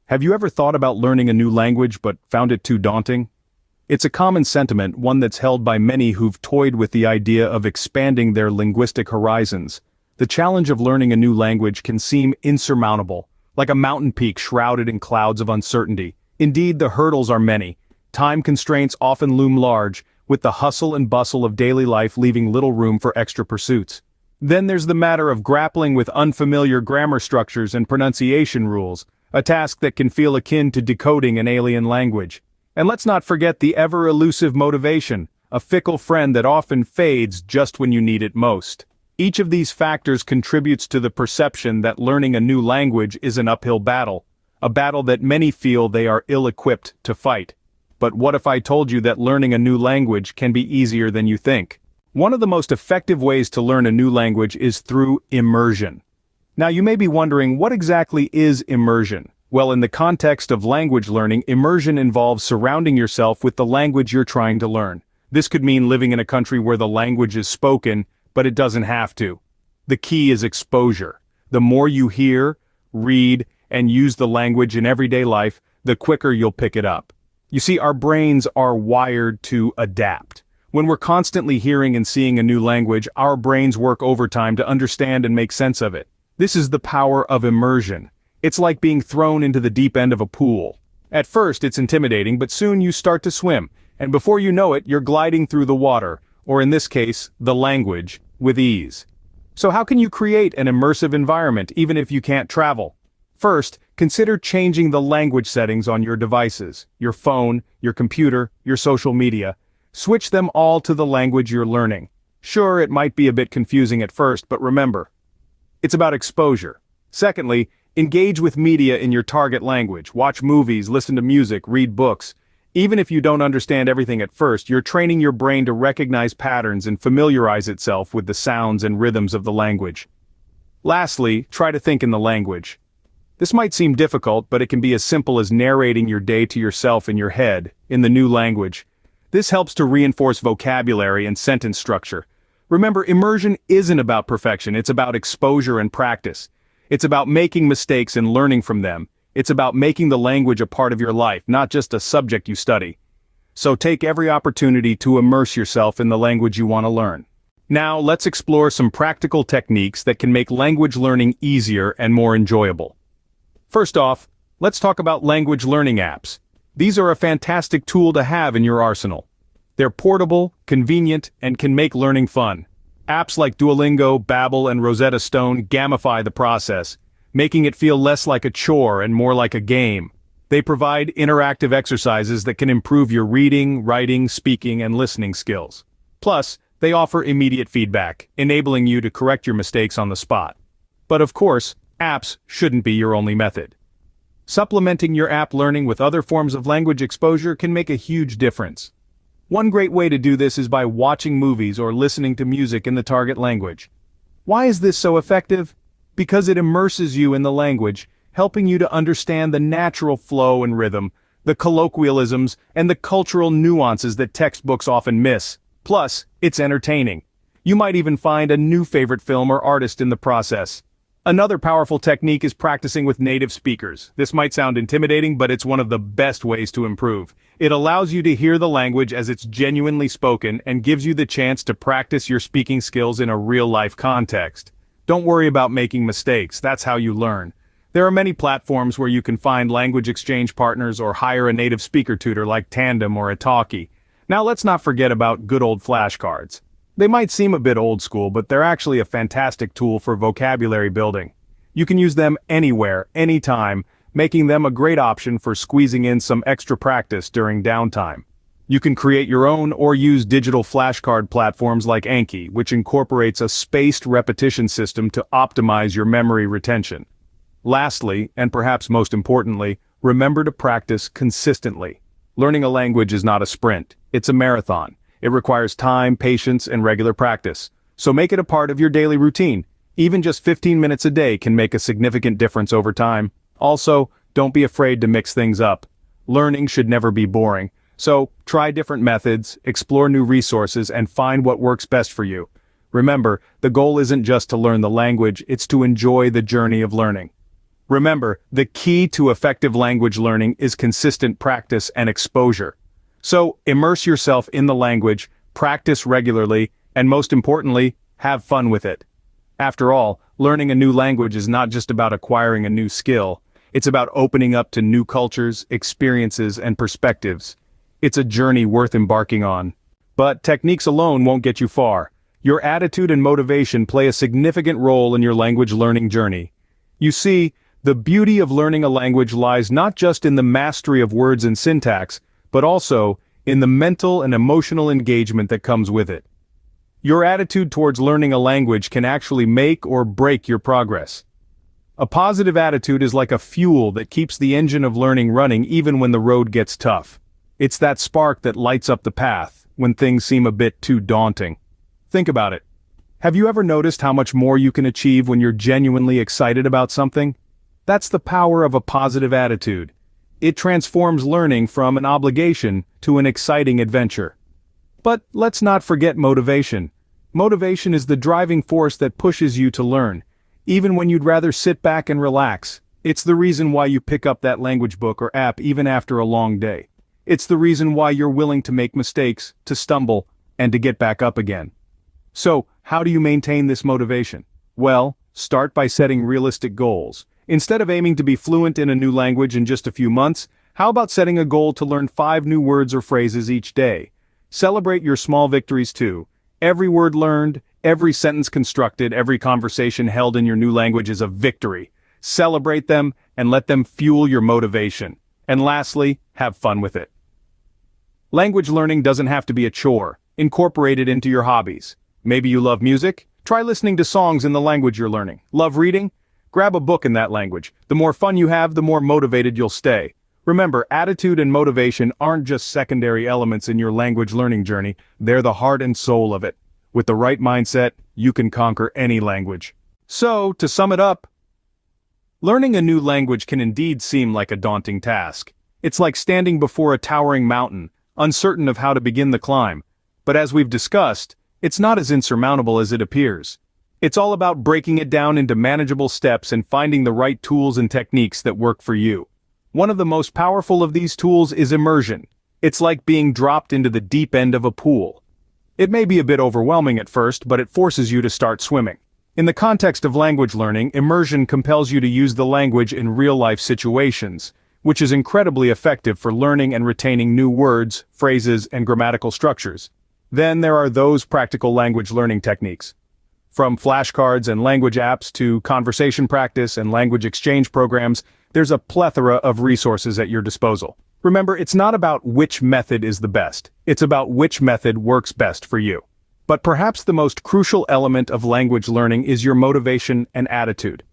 Have you ever thought about learning a new language but found it too daunting? It's a common sentiment, one that's held by many who've toyed with the idea of expanding their linguistic horizons. The challenge of learning a new language can seem insurmountable, like a mountain peak shrouded in clouds of uncertainty. Indeed, the hurdles are many. Time constraints often loom large, with the hustle and bustle of daily life leaving little room for extra pursuits. Then there's the matter of grappling with unfamiliar grammar structures and pronunciation rules, a task that can feel akin to decoding an alien language. And let's not forget the ever-elusive motivation, a fickle friend that often fades just when you need it most. Each of these factors contributes to the perception that learning a new language is an uphill battle, a battle that many feel they are ill-equipped to fight. But what if I told you that learning a new language can be easier than you think? One of the most effective ways to learn a new language is through immersion. Now you may be wondering, what exactly is immersion? Well, in the context of language learning, immersion involves surrounding yourself with the language you're trying to learn. This could mean living in a country where the language is spoken, but it doesn't have to. The key is exposure. The more you hear, read, and use the language in everyday life, the quicker you'll pick it up. You see, our brains are wired to adapt. When we're constantly hearing and seeing a new language, our brains work overtime to understand and make sense of it. This is the power of immersion. It's like being thrown into the deep end of a pool. At first, it's intimidating, but soon you start to swim, and before you know it, you're gliding through the water, or in this case, the language, with ease. So how can you create an immersive environment even if you can't travel? First, consider changing the language settings on your devices, your phone, your computer, your social media. Switch them all to the language you're learning. Sure, it might be a bit confusing at first, but remember, it's about exposure. Secondly, engage with media in your target language. Watch movies, listen to music, read books. Even if you don't understand everything at first, you're training your brain to recognize patterns and familiarize itself with the sounds and rhythms of the language. Lastly, try to think in the language. This might seem difficult, but it can be as simple as narrating your day to yourself in your head, in the new language. This helps to reinforce vocabulary and sentence structure. Remember, immersion isn't about perfection, it's about exposure and practice. It's about making mistakes and learning from them. It's about making the language a part of your life, not just a subject you study. So take every opportunity to immerse yourself in the language you want to learn. Now, let's explore some practical techniques that can make language learning easier and more enjoyable. First off, let's talk about language learning apps. These are a fantastic tool to have in your arsenal. They're portable, convenient, and can make learning fun. Apps like Duolingo, Babbel, and Rosetta Stone gamify the process, making it feel less like a chore and more like a game. They provide interactive exercises that can improve your reading, writing, speaking, and listening skills. Plus, they offer immediate feedback, enabling you to correct your mistakes on the spot. But of course, apps shouldn't be your only method. Supplementing your app learning with other forms of language exposure can make a huge difference. One great way to do this is by watching movies or listening to music in the target language. Why is this so effective? Because it immerses you in the language, helping you to understand the natural flow and rhythm, the colloquialisms, and the cultural nuances that textbooks often miss. Plus, it's entertaining. You might even find a new favorite film or artist in the process. Another powerful technique is practicing with native speakers. This might sound intimidating, but it's one of the best ways to improve. It allows you to hear the language as it's genuinely spoken and gives you the chance to practice your speaking skills in a real-life context. Don't worry about making mistakes, that's how you learn. There are many platforms where you can find language exchange partners or hire a native speaker tutor like Tandem or Italki. Now let's not forget about good old flashcards. They might seem a bit old school, but they're actually a fantastic tool for vocabulary building. You can use them anywhere, anytime, making them a great option for squeezing in some extra practice during downtime. You can create your own or use digital flashcard platforms like Anki, which incorporates a spaced repetition system to optimize your memory retention. Lastly, and perhaps most importantly, remember to practice consistently. Learning a language is not a sprint, it's a marathon. It requires time, patience, and regular practice. So make it a part of your daily routine. Even just 15 minutes a day can make a significant difference over time. Also, don't be afraid to mix things up. Learning should never be boring. So, try different methods, explore new resources, and find what works best for you. Remember, the goal isn't just to learn the language, it's to enjoy the journey of learning. Remember, the key to effective language learning is consistent practice and exposure. So, immerse yourself in the language, practice regularly, and most importantly, have fun with it. After all, learning a new language is not just about acquiring a new skill, it's about opening up to new cultures, experiences, and perspectives. It's a journey worth embarking on. But techniques alone won't get you far. Your attitude and motivation play a significant role in your language learning journey. You see, the beauty of learning a language lies not just in the mastery of words and syntax, but also in the mental and emotional engagement that comes with it. Your attitude towards learning a language can actually make or break your progress. A positive attitude is like a fuel that keeps the engine of learning running even when the road gets tough. It's that spark that lights up the path when things seem a bit too daunting. Think about it. Have you ever noticed how much more you can achieve when you're genuinely excited about something? That's the power of a positive attitude. It transforms learning from an obligation to an exciting adventure. But let's not forget motivation. Motivation is the driving force that pushes you to learn, even when you'd rather sit back and relax. It's the reason why you pick up that language book or app even after a long day. It's the reason why you're willing to make mistakes, to stumble, and to get back up again. So, how do you maintain this motivation? Well, start by setting realistic goals. Instead of aiming to be fluent in a new language in just a few months, how about setting a goal to learn 5 new words or phrases each day? Celebrate your small victories too. Every word learned, every sentence constructed, every conversation held in your new language is a victory. Celebrate them and let them fuel your motivation. And lastly, have fun with it. Language learning doesn't have to be a chore. Incorporate it into your hobbies. Maybe you love music? Try listening to songs in the language you're learning. Love reading? Grab a book in that language. The more fun you have, the more motivated you'll stay. Remember, attitude and motivation aren't just secondary elements in your language learning journey, they're the heart and soul of it. With the right mindset, you can conquer any language. So, to sum it up, learning a new language can indeed seem like a daunting task. It's like standing before a towering mountain, uncertain of how to begin the climb. But as we've discussed, it's not as insurmountable as it appears. It's all about breaking it down into manageable steps and finding the right tools and techniques that work for you. One of the most powerful of these tools is immersion. It's like being dropped into the deep end of a pool. It may be a bit overwhelming at first, but it forces you to start swimming. In the context of language learning, immersion compels you to use the language in real-life situations, which is incredibly effective for learning and retaining new words, phrases, and grammatical structures. Then there are those practical language learning techniques. From flashcards and language apps to conversation practice and language exchange programs, there's a plethora of resources at your disposal. Remember, it's not about which method is the best. It's about which method works best for you. But perhaps the most crucial element of language learning is your motivation and attitude.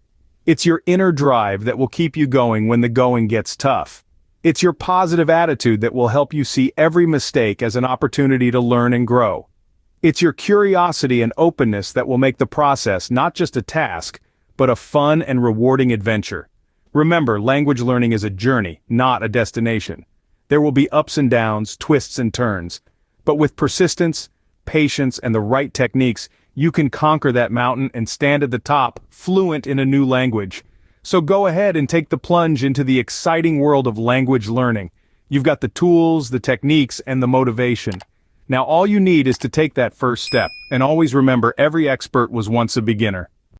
It's your inner drive that will keep you going when the going gets tough. It's your positive attitude that will help you see every mistake as an opportunity to learn and grow. It's your curiosity and openness that will make the process not just a task, but a fun and rewarding adventure. Remember, language learning is a journey, not a destination. There will be ups and downs, twists and turns. But with persistence, patience, and the right techniques, you can conquer that mountain and stand at the top, fluent in a new language. So go ahead and take the plunge into the exciting world of language learning. You've got the tools, the techniques, and the motivation. Now all you need is to take that first step, and always remember every expert was once a beginner.